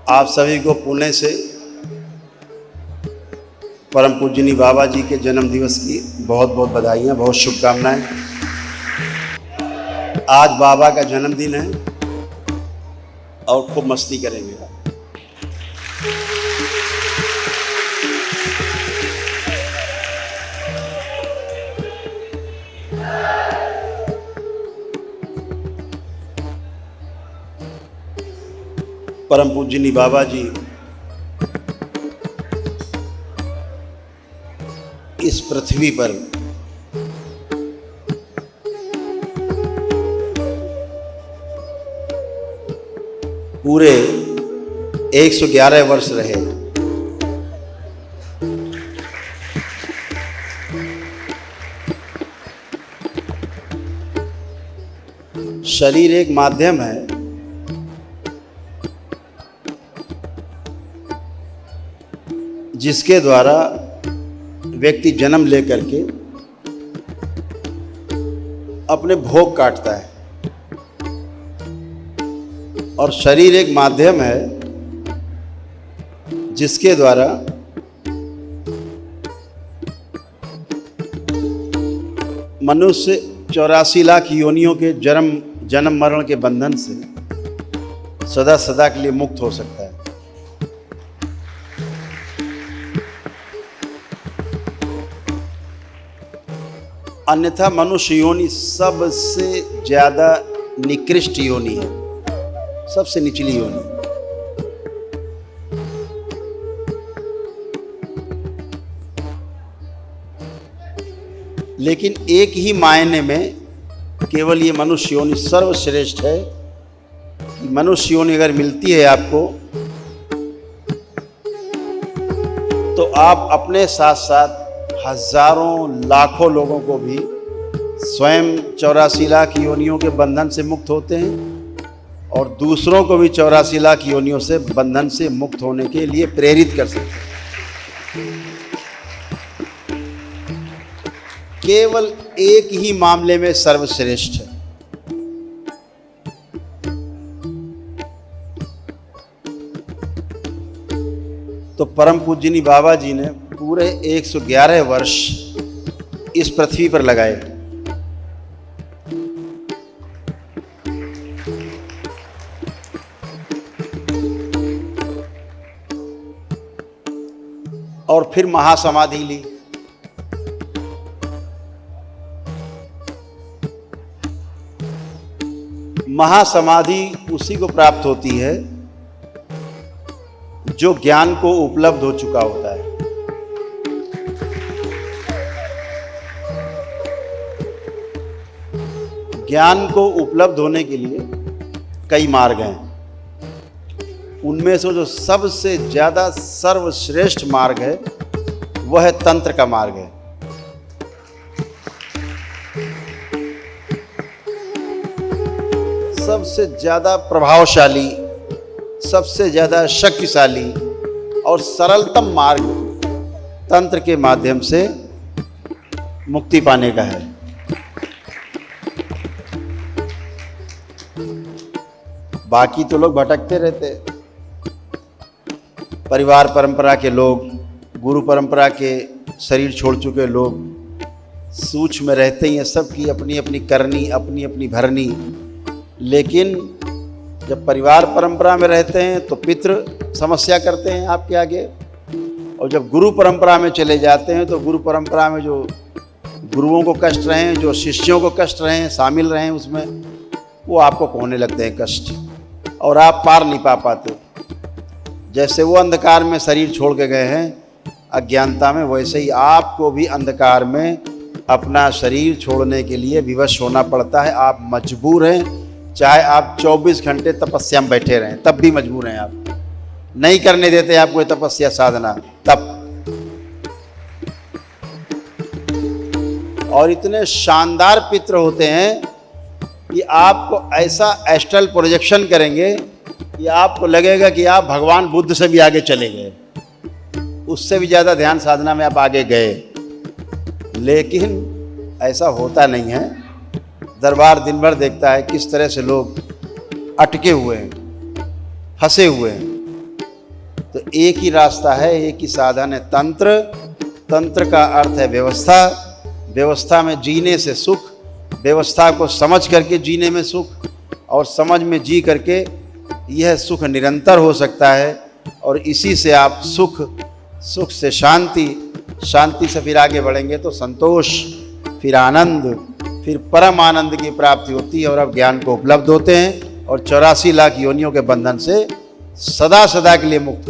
आप सभी को पुणे से परम पूजनीय बाबा जी के जन्म दिवस की बहुत बहुत बधाइयाँ, बहुत शुभकामनाएं। आज बाबा का जन्मदिन है और खूब मस्ती करेंगे। परम पूजनीय बाबा जी इस पृथ्वी पर पूरे 111 वर्ष रहे। शरीर एक माध्यम है, जिसके द्वारा व्यक्ति जन्म लेकर के अपने भोग काटता है, और शरीर एक माध्यम है जिसके द्वारा मनुष्य 84 लाख योनियों के जन्म मरण के बंधन से सदा सदा के लिए मुक्त हो सकता है। अन्यथा मनुष्य योनि सबसे ज्यादा निकृष्ट योनि है, सबसे निचली योनि। लेकिन एक ही मायने में केवल ये मनुष्य योनि सर्वश्रेष्ठ है कि मनुष्य योनि अगर मिलती है आपको, तो आप अपने साथ साथ हजारों लाखों लोगों को भी स्वयं 84 लाख योनियों के बंधन से मुक्त होते हैं और दूसरों को भी 84 लाख योनियों से बंधन से मुक्त होने के लिए प्रेरित कर सकते हैं। केवल एक ही मामले में सर्वश्रेष्ठ है। तो परम पूजनीय बाबा जी ने पूरे 111 वर्ष इस पृथ्वी पर लगाए। और फिर महासमाधि ली। महासमाधि उसी को प्राप्त होती है जो ज्ञान को उपलब्ध हो चुका होता है। ज्ञान को उपलब्ध होने के लिए कई मार्ग हैं। उनमें से जो सबसे ज्यादा सर्वश्रेष्ठ मार्ग है वह है तंत्र का मार्ग है। सबसे ज्यादा प्रभावशाली, सबसे ज्यादा शक्तिशाली और सरलतम मार्ग तंत्र के माध्यम से मुक्ति पाने का है। बाकी तो लोग भटकते रहते। परिवार परंपरा के लोग, गुरु परंपरा के शरीर छोड़ चुके लोग सूक्ष्म में रहते ही हैं, सबकी अपनी अपनी करनी, अपनी अपनी भरनी। लेकिन जब परिवार परंपरा में रहते हैं तो पितृ समस्या करते हैं आपके आगे, और जब गुरु परंपरा में चले जाते हैं तो गुरु परंपरा में जो गुरुओं को कष्ट रहे, जो शिष्यों को कष्ट रहे, शामिल रहे उसमें, वो आपको होने लगते हैं कष्ट, और आप पार नहीं पा पाते। जैसे वो अंधकार में शरीर छोड़ के गए हैं अज्ञानता में, वैसे ही आपको भी अंधकार में अपना शरीर छोड़ने के लिए विवश होना पड़ता है। आप मजबूर हैं, चाहे आप 24 घंटे तपस्या में बैठे रहें तब भी मजबूर हैं। आप नहीं करने देते आपको ये तपस्या साधना तब। और इतने शानदार पितृ होते हैं कि आपको ऐसा एस्ट्रल प्रोजेक्शन करेंगे कि आपको लगेगा कि आप भगवान बुद्ध से भी आगे चले गए, उससे भी ज़्यादा ध्यान साधना में आप आगे गए। लेकिन ऐसा होता नहीं है। दरबार दिन भर देखता है किस तरह से लोग अटके हुए हैं, फंसे हुए हैं। तो एक ही रास्ता है, एक ही साधन है तंत्र। तंत्र का अर्थ है व्यवस्था। व्यवस्था में जीने से सुख, व्यवस्था को समझ करके जीने में सुख, और समझ में जी करके यह सुख निरंतर हो सकता है। और इसी से आप सुख से शांति, शांति से फिर आगे बढ़ेंगे तो संतोष, फिर आनंद, फिर परम आनंद की प्राप्ति होती है और अब ज्ञान को उपलब्ध होते हैं और 84 लाख योनियों के बंधन से सदा सदा के लिए मुक्त